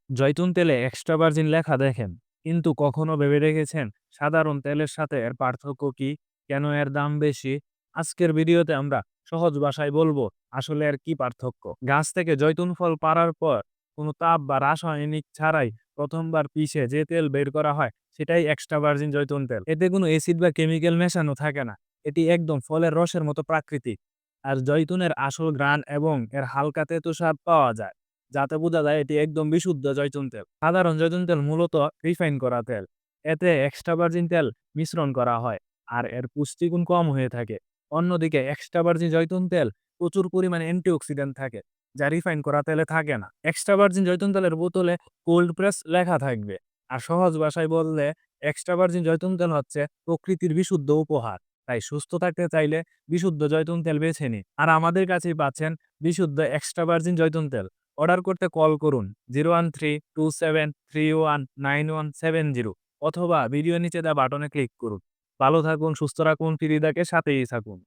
জৈতুন তেলে extra virgin লেখা দেখেন, কিন্তু কখনো ভেবে দেখেছেন সাধারণ তেলের সাথে এর পার্থক্য কি? কেন এর দাম বেশি? আজকের ভিডিওতে আমরা সহজ ভাষায় বলবো আসলে এর কি পার্থক্য। গাছ থেকে জৈতুন ফল পাড়ার পর কোনো তাপ বা রাসায়নিক ছাড়াই প্রথমবার পিষে যে তেল বের করা হয় সেটাই এক্সট্রা ভার্জিন জৈতুন তেল। এতে কোনো অ্যাসিড বা কেমিক্যাল মেশানো থাকে না। এটি একদম ফলের রসের মতো প্রাকৃতিক। আর জৈতুনের আসল ঘ্রাণ এবং এর হালকা তেতো স্বাদ পাওয়া যায়, যাতে বোঝা যায় এটি একদম বিশুদ্ধ জৈতুন তেল। সাধারণ জৈতুন তেল মূলত রিফাইন করা তেল। এতে এক্সট্রা ভার্জিন তেল মিশ্রণ করা হয় আর এর পুষ্টিগুণ কম হয়ে থাকে। অন্যদিকে এক্সট্রা ভার্জিন জৈতুন তেল প্রচুর পরিমাণে অ্যান্টিঅক্সিডেন্ট থাকে, যা রিফাইন করা তেলে থাকে না। এক্সট্রা ভার্জিন জৈতুন তেলের বোতলে কোল্ড প্রেস লেখা থাকবে। আর সহজ ভাষায় বললে এক্সট্রা ভার্জিন জৈতুন তেল হচ্ছে প্রকৃতির বিশুদ্ধ উপহার। তাই সুস্থ থাকতে চাইলে বিশুদ্ধ জৈতুন তেল বেছে নিন। আর আমাদের কাছেই পাচ্ছেন বিশুদ্ধ এক্সট্রা ভার্জিন জৈতুন তেল। অর্ডার করতে কল করুন 01327319170 অথবা ভিডিও নিচে দেওয়া বাটনে ক্লিক করুন। ভালো থাকুন, সুস্থ রাখুন, ফিরিদাকে সাথেই থাকুন।